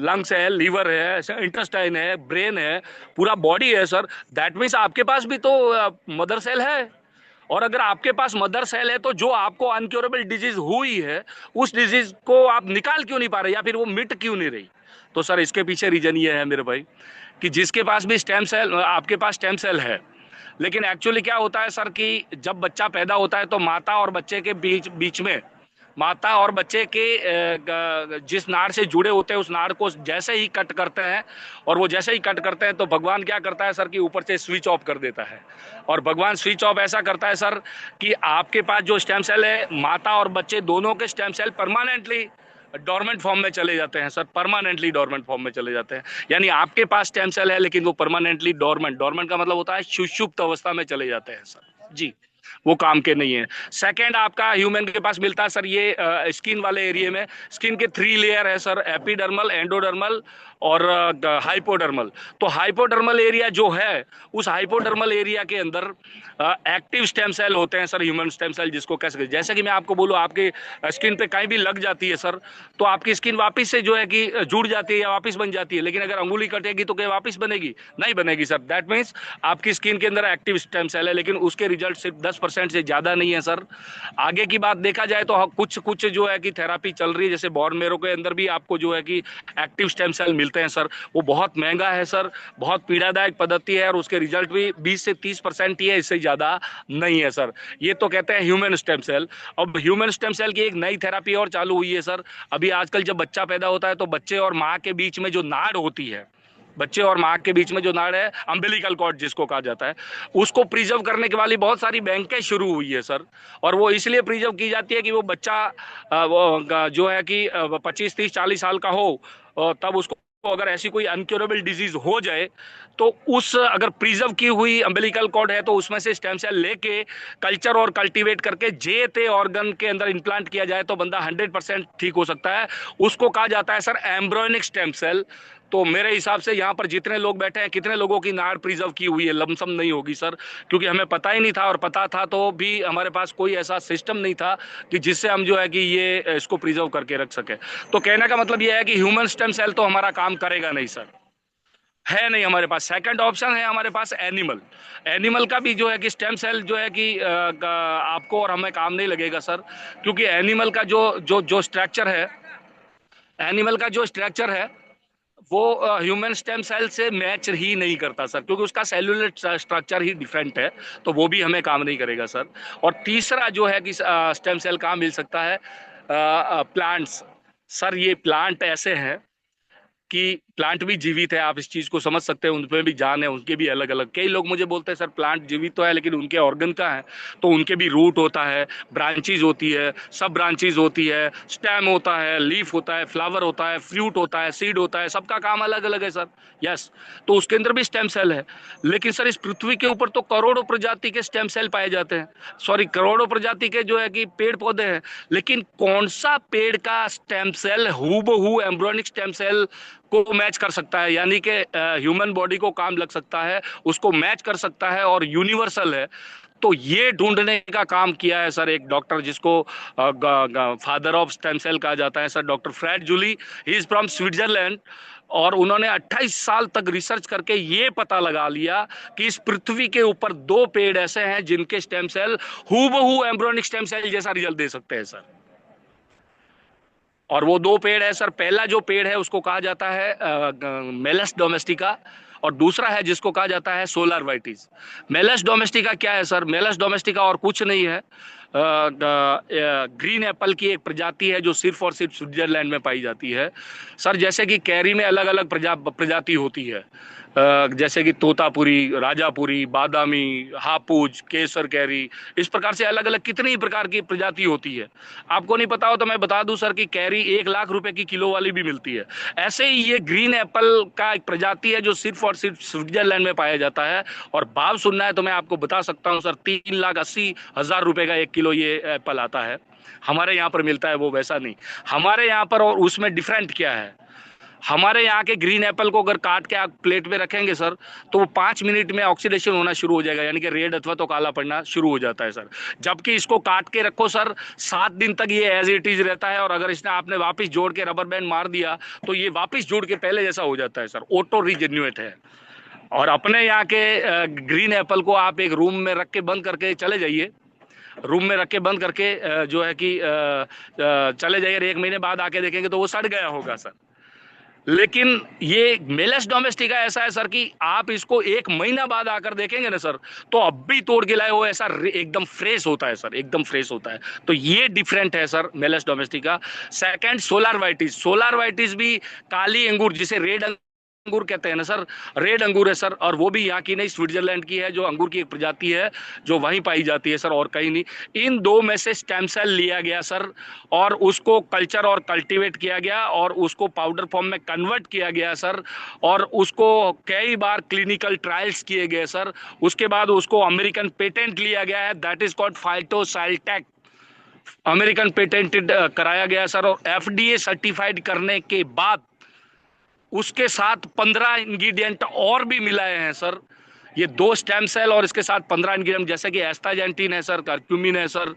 लंग्स है, लीवर है, इंटेस्टाइन है, ब्रेन है, पूरा बॉडी है सर, दैट मीन्स आपके पास भी तो मदर सेल है। और अगर आपके पास मदर सेल है तो जो आपको अनक्योरेबल डिजीज हुई है उस डिजीज को आप निकाल क्यों नहीं पा रहे, या फिर वो मिट क्यों नहीं रही? तो सर इसके पीछे रीजन ये है मेरे भाई कि जिसके पास भी स्टेम सेल, आपके पास स्टेम सेल है, लेकिन एक्चुअली क्या होता है सर कि जब बच्चा पैदा होता है तो माता और बच्चे के बीच बीच में, माता और बच्चे के जिस नाड़ से जुड़े होते हैं उस नाड़ को जैसे ही कट करते हैं, और वो जैसे ही कट करते हैं तो भगवान क्या करता है सर कि ऊपर से स्विच ऑफ कर देता है। और भगवान स्विच ऑफ ऐसा करता है सर कि आपके पास जो स्टेम सेल है, माता और बच्चे दोनों के stem cell permanently dormant form में चले जाते हैं सर, परमानेंटली डोरमेंट फॉर्म में चले जाते हैं। यानी आपके पास स्टेम सेल है लेकिन वो परमानेंटली डोरमेंट, डोरमेंट का मतलब होता है सुषुप्त अवस्था में चले जाते हैं सर जी, वो काम के नहीं है। सेकंड आपका ह्यूमन के पास मिलता है सर ये स्किन वाले एरिया में। स्किन के 3 लेयर है सर, एपिडर्मल, एंडोडर्मल और हाइपोडर्मल। तो हाइपोडर्मल एरिया जो है, उस हाइपोडर्मल एरिया के अंदर एक्टिव स्टेम सेल होते हैं सर, ह्यूमन स्टेम सेल जिसको कह सकते। जैसे कि मैं आपको बोलूँ, आपके स्किन पे कहीं भी लग जाती है सर तो आपकी स्किन वापस से जो है कि जुड़ जाती है या वापस बन जाती है, लेकिन अगर अंगुली कटेगी तो क्या वापस बनेगी? नहीं बनेगी सर। दैट मीन्स आपकी स्किन के अंदर एक्टिव स्टेम सेल है, लेकिन उसके रिजल्ट सिर्फ 10% से ज्यादा नहीं है सर। आगे की बात देखा जाए तो कुछ कुछ जो है कि थेरापी चल रही है, जैसे बॉर्न मेरो के अंदर भी आपको जो है कि एक्टिव स्टेम सेल मिलते हैं सर। वो बहुत महंगा है सर, बहुत पीड़ादायक पद्धति है, और उसके रिजल्ट भी 20 से 30% ही है, इससे ज्यादा नहीं है सर। ये तो कहते हैं ह्यूमन स्टेम सेल। अब ह्यूमन स्टेम सेल की एक नई थेरापी और चालू हुई है सर। अभी आजकल जब बच्चा पैदा होता है तो बच्चे और माँ के बीच में जो नाड़ होती है, बच्चे और माँ के बीच में जो नाड़ है, अम्बिलिकल कॉर्ड जिसको कहा जाता है, उसको प्रिजर्व करने के वाली बहुत सारी बैंकें शुरू हुई है सर। और वो इसलिए प्रिजर्व की जाती है कि वो बच्चा वो जो है कि 25, 30, 40 साल का हो, तब उसको अगर ऐसी कोई अनक्योरेबल डिजीज हो जाए तो उस अगर प्रिजर्व की हुई अम्बिलिकल कॉर्ड है तो उसमें से स्टेम सेल लेके कल्चर और कल्टीवेट करके जे ते ऑर्गन के अंदर इंप्लांट किया जाए तो बंदा 100% ठीक हो सकता है। उसको कहा जाता है सर एम्ब्रियोनिक स्टेम सेल। तो मेरे हिसाब से यहाँ पर जितने लोग बैठे हैं, कितने लोगों की नाड़ प्रिजर्व की हुई है? लमसम नहीं होगी सर, क्योंकि हमें पता ही नहीं था, और पता था तो भी हमारे पास कोई ऐसा सिस्टम नहीं था कि जिससे हम जो है कि ये इसको प्रिजर्व करके रख सके। तो कहने का मतलब ये है कि ह्यूमन स्टेम सेल तो हमारा काम करेगा नहीं सर, है नहीं हमारे पास। सेकंड ऑप्शन है हमारे पास एनिमल। एनिमल का भी जो है कि स्टेम सेल जो है कि आपको और हमें काम नहीं लगेगा सर, क्योंकि एनिमल का जो जो जो स्ट्रक्चर है, एनिमल का जो स्ट्रक्चर है वो ह्यूमन स्टेम सेल से मैच ही नहीं करता सर, क्योंकि उसका सेलुलर स्ट्रक्चर ही डिफरेंट है, तो वो भी हमें काम नहीं करेगा सर। और तीसरा जो है कि स्टेम सेल कहाँ मिल सकता है? प्लांट्स। सर ये प्लांट ऐसे हैं कि प्लांट भी जीवित है, आप इस चीज को समझ सकते हैं, उनमें भी जान है, उनके भी अलग अलग। कई लोग मुझे बोलते हैं सर प्लांट जीवित तो है लेकिन उनके ऑर्गन का है, तो उनके भी रूट होता है, ब्रांचेज होती है, सब ब्रांचेज होती है, स्टेम होता है, लीफ होता है, फ्लावर होता है, फ्रूट होता है, सीड होता है, सबका काम अलग अलग है सर। यस, तो उसके अंदर भी स्टेम सेल है। लेकिन सर इस पृथ्वी के ऊपर तो करोड़ों प्रजाति के स्टेम सेल पाए जाते हैं, सॉरी करोड़ों प्रजाति के जो है कि पेड़ पौधे हैं, लेकिन कौन सा पेड़ का स्टेम सेल हूबहू एम्ब्रियोनिक स्टेम सेल को मैच कर सकता है, यानी कि ह्यूमन बॉडी को काम लग सकता है, उसको मैच कर सकता है और यूनिवर्सल है। तो ये ढूंढने का काम किया है सर एक डॉक्टर, जिसको फादर ऑफ स्टेम सेल कहा जाता है sir, doctor Fred Julie. He is from Switzerland. और उन्होंने 28 साल तक रिसर्च करके ये पता लगा लिया कि इस पृथ्वी के ऊपर दो पेड़ ऐसे हैं जिनके स्टेम सेल हूबहू एम्ब्रियोनिक स्टेम सेल जैसा रिजल्ट दे सकते हैं सर। और वो दो पेड़ है सर, पहला जो पेड़ है उसको कहा जाता है मेलस डोमेस्टिका, और दूसरा है जिसको कहा जाता है सोलर वाइटिस। मेलस डोमेस्टिका क्या है सर? मेलस डोमेस्टिका और कुछ नहीं है, ग्रीन एप्पल की एक प्रजाति है जो सिर्फ और सिर्फ स्विट्जरलैंड में पाई जाती है सर। जैसे कि कैरी में अलग अलग प्रजाति होती है, जैसे कि तोतापुरी, राजापुरी, बादामी, हापुज, केसर कैरी, इस प्रकार से अलग अलग कितनी प्रकार की प्रजाति होती है। आपको नहीं पता हो तो मैं बता दूं सर कि कैरी 1 लाख रुपए की किलो वाली भी मिलती है। ऐसे ही ये ग्रीन एप्पल का एक प्रजाति है जो सिर्फ और सिर्फ स्विट्जरलैंड में पाया जाता है। और भाव सुनना है तो मैं आपको बता सकता हूं सर, 3,80,000 रुपए का 1 किलो ये एप्पल आता है। हमारे यहाँ पर मिलता है वो वैसा नहीं हमारे यहाँ पर। और उसमें डिफरेंट क्या है, हमारे यहाँ के ग्रीन एप्पल को अगर काट के आप प्लेट में रखेंगे सर तो वो 5 मिनट में ऑक्सीडेशन होना शुरू हो जाएगा, यानी कि रेड अथवा तो काला पड़ना शुरू हो जाता है सर। जबकि इसको काट के रखो सर, 7 दिन तक ये एज इट इज रहता है, और अगर इसने आपने वापस जोड़ के रबर बैंड मार दिया तो ये वापस जोड़ के पहले जैसा हो जाता है सर, ऑटो रिजेन्युएट है। और अपने यहाँ के ग्रीन एप्पल को आप एक रूम में रख के बंद करके चले जाइए, रूम में रख के बंद करके जो है कि चले जाइए, 1 महीने बाद आके देखेंगे तो वो सड़ गया होगा सर। लेकिन ये मेलस डोमेस्टिका ऐसा है सर कि आप इसको 1 महीना बाद आकर देखेंगे ना सर, तो अब भी तोड़ के लाए हो ऐसा एकदम फ्रेश होता है सर, एकदम फ्रेश होता है। तो ये डिफरेंट है सर मेलस डोमेस्टिका। सेकंड, सोलर वाइटिस। सोलर वाइटिस भी काली अंगूर, जिसे रेड अंगूर कहते हैं ना सर, रेड अंगूर है सर। और वो भी यहाँ की नहीं, स्विट्जरलैंड की है, जो अंगूर की एक प्रजाति है जो वहीं पाई जाती है सर, और कहीं नहीं। इन दो में से स्टेम सेल लिया गया सर, और उसको कल्चर और कल्टीवेट किया गया, और उसको पाउडर फॉर्म में कन्वर्ट किया गया सर, और उसको कई बार क्लिनिकल ट्रायल्स किए गए सर। उसके बाद उसको अमेरिकन पेटेंट लिया गया है, दैट इज कॉल्ड फाइटोसाइल्टेक, अमेरिकन पेटेंटेड कराया गया सर। और एफडीए सर्टिफाइड करने के बाद उसके साथ 15 इंग्रेडिएंट और भी मिलाए हैं सर। ये 2 स्टेम सेल और इसके साथ 15 इंग्रेडिएंट, जैसे कि एस्टाजेंटिन है सर, करक्यूमिन है सर,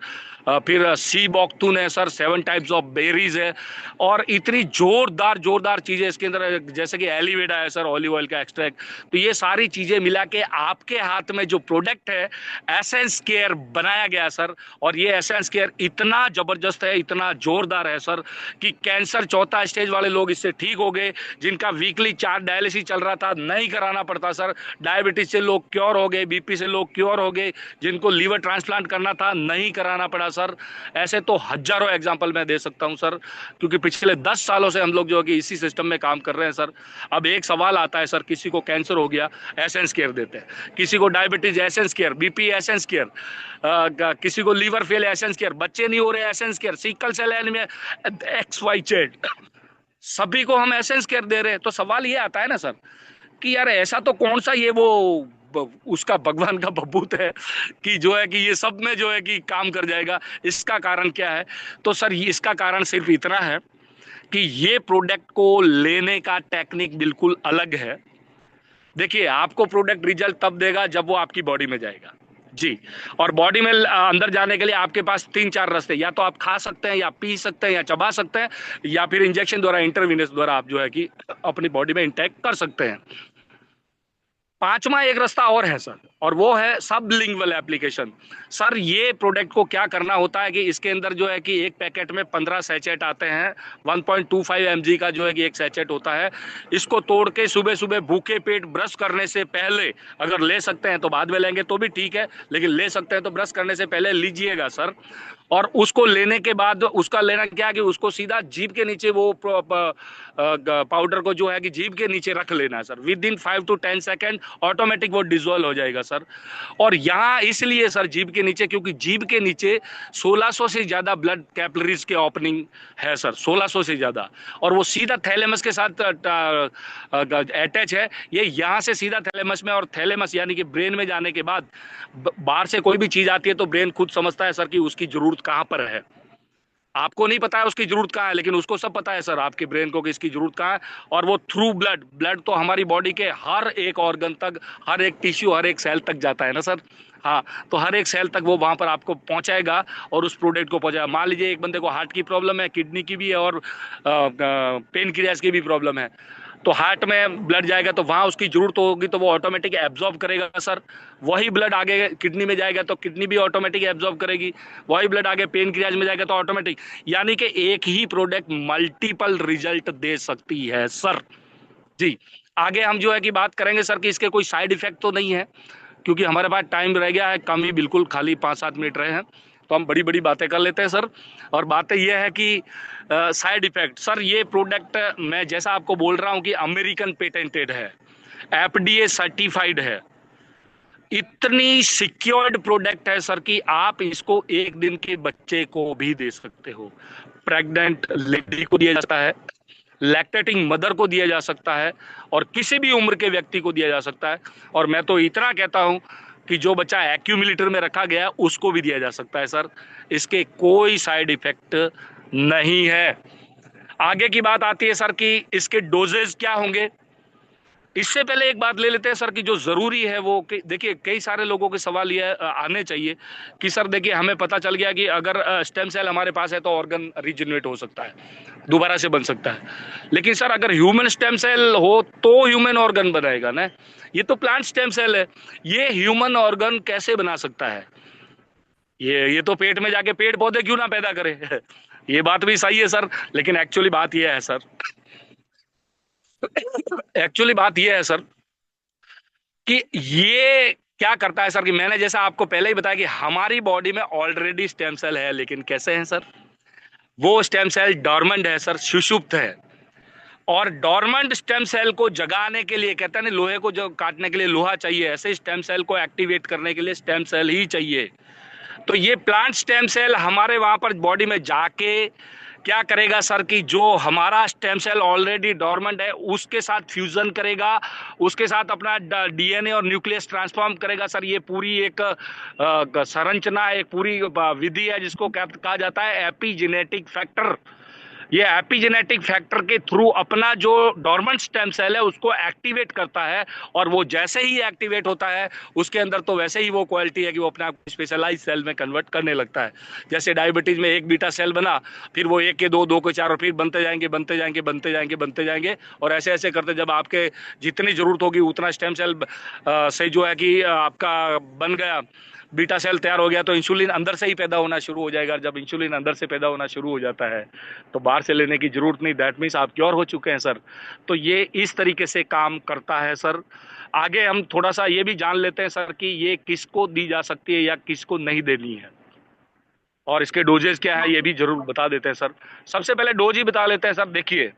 फिर सी बॉक्टून है सर, 7 टाइप्स ऑफ बेरीज है, और इतनी जोरदार जोरदार चीजें इसके अंदर, जैसे कि एलिवेडा है सर, ऑलिव ऑयल का एक्सट्रैक्ट। तो ये सारी चीजें मिला के आपके हाथ में जो प्रोडक्ट है एसेंस केयर बनाया गया सर। और ये एसेंस केयर इतना जबरदस्त है, इतना जोरदार है सर, कि कैंसर 4था स्टेज वाले लोग इससे ठीक हो गए, जिनका वीकली 4 डायलिसिस चल रहा था नहीं कराना पड़ता सर, डायबिटीज से लोग क्योर हो गए, बीपी से लोग क्योर हो गए, जिनको लीवर ट्रांसप्लांट करना था नहीं कराना पड़ा सर। ऐसे तो हजारों एग्जांपल मैं दे सकता हूं सर, क्योंकि पिछले 10 सालों से हम लोग जो है कि इसी सिस्टम में काम कर रहे हैं सर। अब एक सवाल आता है सर, किसी को कैंसर हो गया, एसेंस केयर देते हैं, किसी को diabetes, essence care, BP, essence care, किसी को लीवर फेल, एसेंस केयर, बच्चे नहीं हो रहे, essence care, sickle cell anaemia, XYZ, सभी को हम एसेंस केयर दे रहे हैं। तो सवाल ये आता है ना सर कि यार ऐसा तो कौन सा ये वो उसका भगवान का बबूत है कि जो है कि ये सब में जो है कि काम कर जाएगा। इसका कारण क्या है? तो सर इसका कारण सिर्फ इतना है कि ये प्रोडक्ट को लेने का टेक्निक बिल्कुल अलग है। देखिए, आपको प्रोडक्ट रिजल्ट तब देगा जब वो आपकी बॉडी में जाएगा जी। और बॉडी में अंदर जाने के लिए आपके पास 3-4 रास्ते, या तो आप खा सकते हैं, या पी सकते हैं, या चबा सकते हैं, या फिर इंजेक्शन द्वारा, इंटरवीनस द्वारा आप जो है कि अपनी बॉडी में इंटैक्ट कर सकते हैं। 5वां एक रास्ता और है सर, और वो है सबलिंगुअल एप्लीकेशन। सर ये प्रोडक्ट को क्या करना होता है कि इसके अंदर जो है कि एक पैकेट में 15 सैचेट आते हैं, 1.25 mg का जो है कि एक सैचेट होता है। इसको तोड़ के सुबह सुबह भूखे पेट ब्रश करने से पहले, अगर ले सकते हैं तो बाद में लेंगे तो भी ठीक है, लेकिन ले सकते हैं तो ब्रश करने से पहले लीजिएगा सर। और उसको लेने के बाद उसका लेना क्या है कि उसको सीधा जीभ के नीचे वो पाउडर को जो है कि जीभ के नीचे रख लेना है sir. With in 5 to 10 second automatic वो डिजोल्व हो जाएगा सर। और यहाँ इसलिए सर जीभ के नीचे, क्योंकि जीभ के नीचे 1600 से ज्यादा ब्लड कैपिलरीज के ओपनिंग है सर, 1600 से ज्यादा, और वो सीधा थैलेमस के साथ अटैच है। ये यहाँ से सीधा थैलेमस में, और थैलेमस यानी कि ब्रेन में जाने के बाद बाहर से कोई भी चीज आती है तो ब्रेन खुद समझता है सर कि उसकी जरूरत कहाँ पर है। आपको नहीं पता है उसकी जरूरत कहाँ है, लेकिन उसको सब पता है सर, आपके ब्रेन को कि इसकी जरूरत कहाँ है। और वो थ्रू ब्लड, ब्लड तो हमारी बॉडी के हर एक ऑर्गन तक, हर एक टिश्यू, हर एक सेल तक जाता है ना सर। हाँ, तो हर एक सेल तक वो वहां पर आपको पहुंचाएगा और उस प्रोडक्ट को पहुंचाएगा। मान लीजिए एक बंदे को हार्ट की प्रॉब्लम है, किडनी की भी है और पेनक्रियाज की भी प्रॉब्लम है, तो हार्ट में ब्लड जाएगा तो वहां उसकी जरूरत होगी, तो वो ऑटोमेटिक एब्जॉर्ब करेगा सर। वही ब्लड आगे किडनी में जाएगा तो किडनी भी ऑटोमेटिक एब्जॉर्ब करेगी, वही ब्लड आगे पेनक्रियाज में जाएगा तो ऑटोमेटिक। यानी कि एक ही प्रोडक्ट मल्टीपल रिजल्ट दे सकती है सर। जी, आगे हम जो है कि बात करेंगे सर कि इसके कोई साइड इफेक्ट तो नहीं है, क्योंकि हमारे पास टाइम रह गया है कम ही, बिल्कुल खाली 5-7 मिनट रहे हैं, तो हम बड़ी बड़ी बातें कर लेते हैं सर। और बातें यह है कि साइड इफेक्ट सर, ये प्रोडक्ट मैं जैसा आपको बोल रहा हूं कि अमेरिकन पेटेंटेड है, एफडीए सर्टिफाइड है, इतनी सिक्योर्ड प्रोडक्ट है सर कि आप इसको 1 दिन के बच्चे को भी दे सकते हो, प्रेग्नेंट लेडी को दिया जाता है, लैक्टेटिंग मदर को दिया जा सकता है, और किसी भी उम्र के व्यक्ति को दिया जा सकता है। और मैं तो इतना कहता हूं कि जो बच्चा एक्यूमुलेटर में रखा गया उसको भी दिया जा सकता है सर, इसके कोई साइड इफेक्ट नहीं है। आगे की बात आती है सर कि इसके डोजेज क्या होंगे। इससे पहले एक बात ले लेते हैं सर कि जो जरूरी है वो कि देखिए, कई सारे लोगों के सवाल ये आने चाहिए कि सर देखिए, हमें पता चल गया कि अगर स्टेम सेल हमारे पास है तो ऑर्गन रीजनरेट हो सकता है, दोबारा से बन सकता है, लेकिन सर अगर ह्यूमन स्टेम सेल हो तो ह्यूमन ऑर्गन बनाएगा ना, ये तो प्लांट स्टेम सेल है, ये ह्यूमन ऑर्गन कैसे बना सकता है? ये तो पेट में जाके पेड़ पौधे क्यों ना पैदा करे ये बात भी सही है सर, लेकिन एक्चुअली बात यह है सर, एक्चुअली बात यह है सर कि ये क्या करता है सर, कि मैंने जैसा आपको पहले ही बताया कि हमारी बॉडी में ऑलरेडी स्टेम सेल है, लेकिन कैसे हैं सर? वो स्टेम सेल डॉर्मेंट है सर, सुषुप्त है। और डॉर्मेंट स्टेम सेल को जगाने के लिए, कहते हैं ना लोहे को जो काटने के लिए लोहा चाहिए, ऐसे स्टेम सेल को एक्टिवेट करने के लिए स्टेम सेल ही चाहिए। तो ये प्लांट स्टेम सेल हमारे वहां पर बॉडी में जाके क्या करेगा सर कि जो हमारा स्टेम सेल ऑलरेडी डॉर्मेंट है उसके साथ फ्यूजन करेगा, उसके साथ अपना डीएनए और न्यूक्लियस ट्रांसफॉर्म करेगा सर। ये पूरी एक संरचना, एक पूरी विधि है जिसको कहा जाता है एपिजेनेटिक फैक्टर। ये एपिजेनेटिक फैक्टर के थ्रू अपना जो डॉर्मेंट स्टेम सेल है उसको एक्टिवेट करता है, और वो जैसे ही एक्टिवेट होता है उसके अंदर तो वैसे ही वो क्वालिटी है कि वो अपने आप स्पेशलाइज सेल में कन्वर्ट करने लगता है। जैसे डायबिटीज में एक बीटा सेल बना, फिर वो एक के दो, दो के चार, और फिर बनते जाएंगे बनते जाएंगे बनते जाएंगे बनते जाएंगे, और ऐसे ऐसे करते जब आपके जितनी जरूरत होगी उतना स्टेम सेल से जो है कि आपका बन गया, बीटा सेल तैयार हो गया, तो इंसुलिन अंदर से ही पैदा होना शुरू हो जाएगा। जब इंसुलिन अंदर से पैदा होना शुरू हो जाता है तो बाहर से लेने की जरूरत नहीं, दैट मीन्स आप क्योर हो चुके हैं सर। तो ये इस तरीके से काम करता है सर। आगे हम थोड़ा सा ये भी जान लेते हैं सर कि ये किसको दी जा सकती है या किसको नहीं देनी है, और इसके डोजेज क्या है ये भी जरूर बता देते हैं सर। सबसे पहले डोज ही बता लेते हैं सर। देखिए,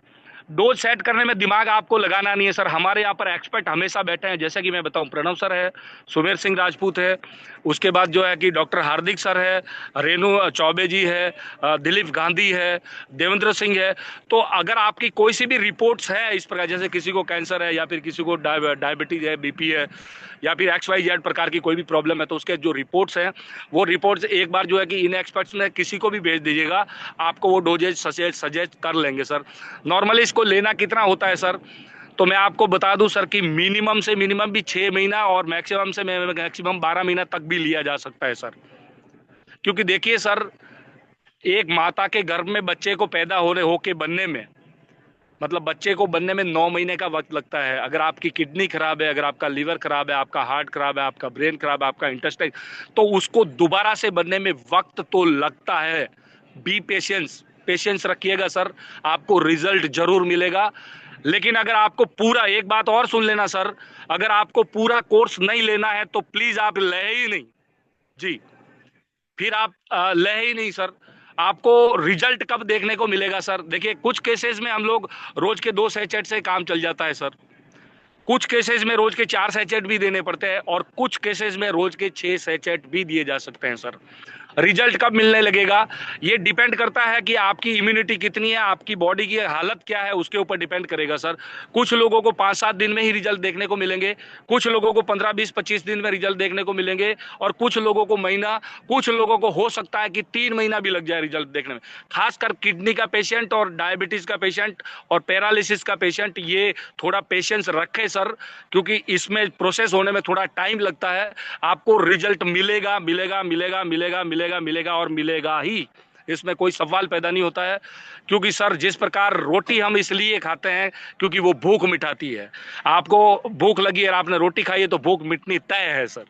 डोज सेट करने में दिमाग आपको लगाना नहीं है सर, हमारे यहाँ पर एक्सपर्ट हमेशा बैठे हैं। जैसे कि मैं बताऊं, प्रणव सर है, सुमेर सिंह राजपूत है, उसके बाद जो है कि डॉक्टर हार्दिक सर है, रेणु चौबे जी है, दिलीप गांधी है, देवेंद्र सिंह है। तो अगर आपकी कोई सी भी रिपोर्ट्स है इस प्रकार, जैसे किसी को कैंसर है या फिर किसी को डायबिटीज है, बीपी है, या फिर XYZ प्रकार की कोई भी प्रॉब्लम है, तो उसके जो रिपोर्ट्स हैं वो रिपोर्ट्स एक बार जो है कि इन एक्सपर्ट्स में किसी को भी भेज दीजिएगा, आपको वो डोजेज सजेस्ट कर लेंगे सर। नॉर्मली इसको लेना कितना होता है सर, तो मैं आपको बता दूं सर कि मिनिमम से मिनिमम भी 6 महीना और मैक्सिमम से मैक्सिमम 12 महीना तक भी लिया जा सकता है सर। क्योंकि देखिए सर, एक माता के गर्भ में बच्चे को पैदा होके बनने में, मतलब बच्चे को बनने में 9 महीने का वक्त लगता है। अगर आपकी किडनी खराब है, अगर आपका लीवर खराब है, आपका हार्ट खराब है, आपका ब्रेन खराब है, आपका इंटेस्टाइन, तो उसको दोबारा से बनने में वक्त तो लगता है। बी पेशेंस, पेशेंस रखिएगा सर, आपको रिजल्ट जरूर मिलेगा। लेकिन अगर आपको पूरा, एक बात और सुन लेना सर, अगर आपको पूरा कोर्स नहीं लेना है तो प्लीज आप ले ही नहीं जी, फिर आप ले ही नहीं सर। आपको रिजल्ट कब देखने को मिलेगा सर? देखिए, कुछ केसेस में हम लोग रोज के 2 सैचेट से काम चल जाता है सर, कुछ केसेस में रोज के 4 सैचेट भी देने पड़ते हैं, और कुछ केसेस में रोज के 6 सैचेट भी दिए जा सकते हैं सर। रिजल्ट कब मिलने लगेगा, ये डिपेंड करता है कि आपकी इम्यूनिटी कितनी है, आपकी बॉडी की हालत क्या है, उसके ऊपर डिपेंड करेगा सर। कुछ लोगों को 5-7 दिन में ही रिजल्ट देखने को मिलेंगे, कुछ लोगों को 15-20-25 दिन में रिजल्ट देखने को मिलेंगे, और कुछ लोगों को महीना, कुछ लोगों को हो सकता है कि 3 महीना भी लग जाए रिजल्ट देखने में। खासकर किडनी का पेशेंट और डायबिटीज का पेशेंट और पैरालिसिस का पेशेंट, ये थोड़ा पेशेंस रखे सर, क्योंकि इसमें प्रोसेस होने में थोड़ा टाइम लगता है। आपको रिजल्ट मिलेगा मिलेगा मिलेगा मिलेगा मिलेगा मिलेगा और मिलेगा ही, इसमें कोई सवाल पैदा नहीं होता है। क्योंकि सर जिस प्रकार रोटी हम इसलिए खाते हैं क्योंकि वो भूख मिटाती है। आपको भूख लगी और आपने रोटी खाई है तो भूख मिटनी तय है सर।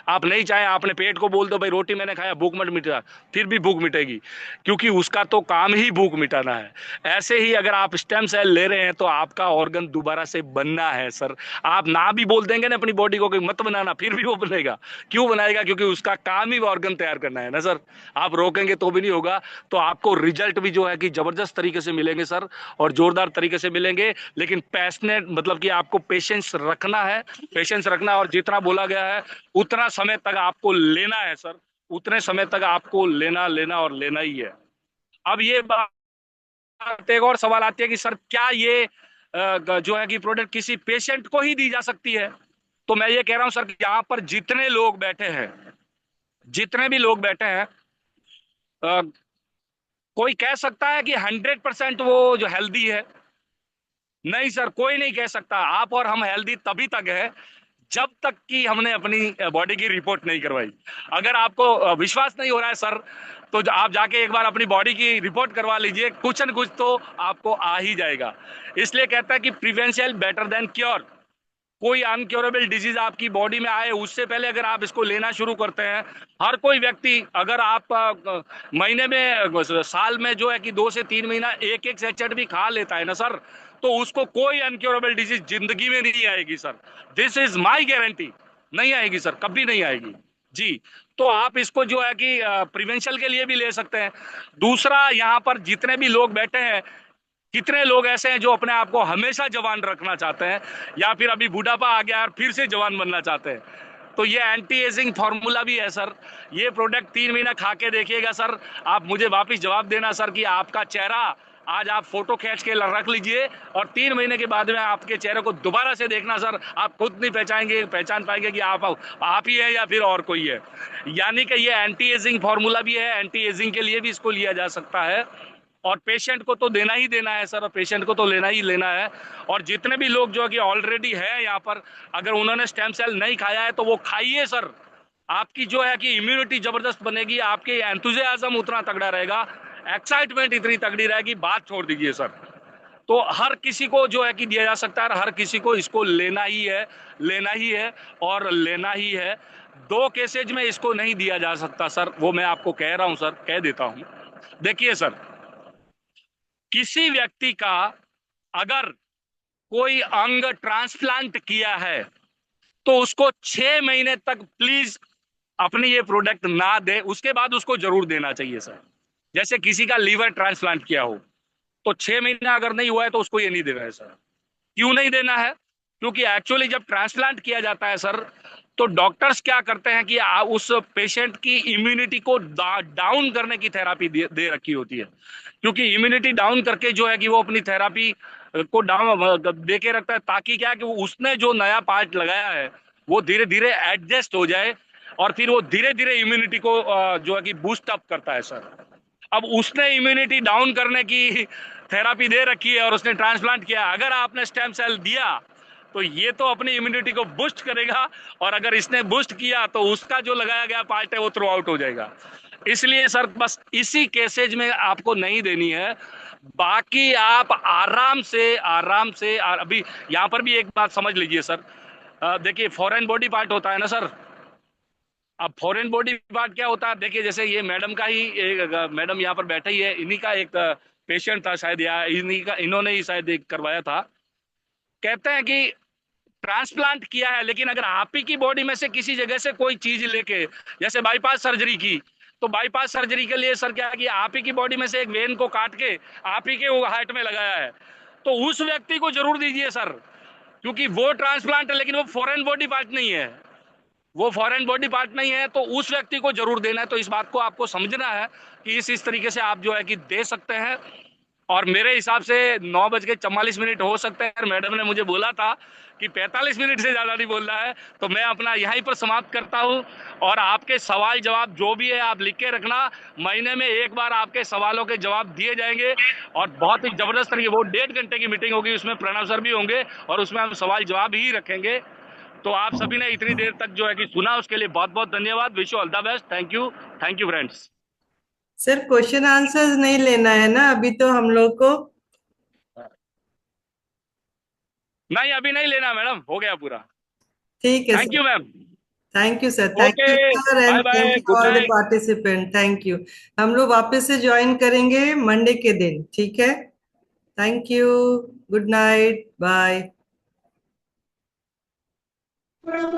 आप नहीं चाहे आपने पेट को बोल दो भाई रोटी मैंने खाया भूख मत मिटा, फिर भी भूख मिटेगी, क्योंकि उसका तो काम ही भूख मिटाना है। ऐसे ही अगर आप स्टेम सेल ले रहे हैं तो आपका ऑर्गन दोबारा से बनना है सर। आप ना भी बोल देंगे ना अपनी बॉडी को कि मत बनाना, फिर भी वो बनेगा। क्यों बनाएगा? क्योंकि उसका काम ही ऑर्गन तैयार करना है ना सर। आप रोकेंगे तो भी नहीं होगा। तो आपको रिजल्ट भी जो है कि जबरदस्त तरीके से मिलेंगे सर, और जोरदार तरीके से मिलेंगे। लेकिन पैशनेट मतलब कि आपको पेशेंस रखना है, पेशेंस रखना, और जितना बोला गया है उतना समय तक आपको लेना है सर, उतने समय तक आपको लेना लेना और लेना ही है। अब ये बात, एक और सवाल आती है कि सर क्या ये जो है कि प्रोडक्ट किसी पेशेंट को ही दी जा सकती है? तो मैं ये कह रहा हूं सर कि यहाँ पर जितने लोग बैठे हैं, जितने भी लोग बैठे हैं, अ, कोई कह सकता है कि 100% वो जो हेल्दी है? नहीं सर, कोई नहीं कह सकता। आप और हम हेल्दी तभी तक है जब तक कि हमने अपनी बॉडी की रिपोर्ट नहीं करवाई। अगर आपको विश्वास नहीं हो रहा है सर, तो आप जाके एक बार अपनी बॉडी की रिपोर्ट करवा लीजिए, कुछ न कुछ तो आपको आ ही जाएगा। इसलिए कहता है कि प्रिवेंशन बेटर देन क्योर। कोई अनक्योरेबल डिजीज आपकी बॉडी में आए उससे पहले अगर आप इसको लेना शुरू करते हैं, हर कोई व्यक्ति, अगर आप महीने में साल में जो है कि 2 से 3 महीना एक एक सेचेट भी खा लेता है ना सर, तो उसको कोई अनक्योरेबल डिजीज जिंदगी में नहीं आएगी sir. This is my guarantee. नहीं आएगी सर, कभी नहीं आएगी जी। तो आप इसको जो है कि प्रिवेंशन के लिए भी ले सकते हैं। दूसरा, यहाँ पर जितने भी लोग बैठे हैं, कितने लोग ऐसे हैं जो अपने आप को हमेशा जवान रखना चाहते हैं, या फिर अभी बुढ़ापा आ गया और फिर से जवान बनना चाहते हैं? तो ये एंटी एजिंग फॉर्मूला भी है सर। ये प्रोडक्ट 3 महीना खा के देखिएगा सर, आप मुझे वापस जवाब देना सर कि आपका चेहरा, आज आप फोटो खींच के रख लीजिए और 3 महीने के बाद में आपके चेहरे को दोबारा से देखना सर, आप खुद नहीं पहचान पाएंगे कि आप ही है या फिर और कोई है। यानी कि ये एंटी एजिंग फॉर्मूला भी है, एंटी एजिंग के लिए भी इसको लिया जा सकता है, और पेशेंट को तो देना ही देना है सर, और पेशेंट को तो लेना ही लेना है। और जितने भी लोग जो कि ऑलरेडी है यहाँ पर, अगर उन्होंने स्टेम सेल नहीं खाया है तो वो खाइए सर। आपकी जो है कि इम्यूनिटी जबरदस्त बनेगी, आपके एंथुजियाज्म उतना तगड़ा रहेगा, एक्साइटमेंट इतनी तगड़ी रहेगी, बात छोड़ दीजिए सर। तो हर किसी को जो है कि दिया जा सकता है, हर किसी को इसको लेना ही है, लेना ही है और लेना ही है। 2 केसेज में इसको नहीं दिया जा सकता सर, वो मैं आपको कह रहा हूं सर, कह देता हूं। देखिए सर, किसी व्यक्ति का अगर कोई अंग ट्रांसप्लांट किया है तो उसको 6 महीने तक प्लीज अपनी ये प्रोडक्ट ना दे, उसके बाद उसको जरूर देना चाहिए सर। जैसे किसी का लीवर ट्रांसप्लांट किया हो, तो 6 महीना अगर नहीं हुआ है तो उसको ये नहीं देना है सर। क्यों नहीं देना है? क्योंकि एक्चुअली जब ट्रांसप्लांट किया जाता है सर, तो डॉक्टर्स क्या करते हैं कि उस पेशेंट की इम्यूनिटी को डाउन करने की थेरापी दे रखी होती है। क्योंकि इम्यूनिटी डाउन करके जो है कि वो अपनी थेरापी को डाउन दे के रखता है, ताकि क्या है कि वो उसने जो नया पार्ट लगाया है वो धीरे धीरे एडजस्ट हो जाए, और फिर वो धीरे धीरे इम्यूनिटी को जो है कि बूस्ट अप करता है सर। अब उसने इम्यूनिटी डाउन करने की थेरापी दे रखी है और उसने ट्रांसप्लांट किया, अगर आपने स्टेम सेल दिया तो ये तो अपनी इम्यूनिटी को बूस्ट करेगा, और अगर इसने बूस्ट किया तो उसका जो लगाया गया पार्ट है वो थ्रू आउट हो जाएगा। इसलिए सर बस इसी केसेज में आपको नहीं देनी है, बाकी आप आराम से आराम से अभी यहाँ पर भी एक बात समझ लीजिए सर। देखिए, फॉरेन बॉडी पार्ट होता है ना सर। अब फॉरेन बॉडी पार्ट क्या होता है, देखिए जैसे ये मैडम का ही मैडम यहाँ पर बैठा ही है, इन्हीं का एक पेशेंट था शायद, या इन्होंने ही शायद एक करवाया था। कहते हैं कि ट्रांसप्लांट किया है, लेकिन अगर आप ही की बॉडी में से किसी जगह से कोई चीज लेके, जैसे बाईपास सर्जरी की, तो बाईपास सर्जरी के लिए सर क्या है कि आप ही की बॉडी में से एक वेन को काट के आप ही के हार्ट में लगाया है, तो उस व्यक्ति को जरूर दीजिए सर, क्योंकि वो ट्रांसप्लांट है लेकिन वो फॉरेन बॉडी पार्ट नहीं है। वो फॉरेन बॉडी पार्ट नहीं है, तो उस व्यक्ति को जरूर देना है। तो इस बात को आपको समझना है कि इस तरीके से आप जो है कि दे सकते हैं। और मेरे हिसाब से 9:44 हो सकते हैं। मैडम ने मुझे बोला था कि 45 मिनट से ज्यादा नहीं बोलना है, तो मैं अपना यहीं पर समाप्त करता हूं। और आपके सवाल जवाब जो भी है आप लिख के रखना, महीने में एक बार आपके सवालों के जवाब दिए जाएंगे। और बहुत ही जबरदस्त तरीके, वो 1.5 घंटे की मीटिंग होगी, उसमें प्रणव सर भी होंगे और उसमें हम सवाल जवाब ही रखेंगे। तो आप सभी ने इतनी देर तक जो है कि सुना, उसके लिए बहुत बहुत धन्यवाद। Wish you all the best. Thank you friends. Sir question answers नहीं लेना है ना अभी तो हम लोग को? नहीं, अभी नहीं लेना मैडम, हो गया पूरा। ठीक है thank sir. You ma'am. Thank you sir, thank okay, you sir, and bye thank bye, you good all the night. Participant, thank you. हम लोग वापस से ज्वाइन करेंगे मंडे के दिन, ठीक है? Thank you. Good night, bye.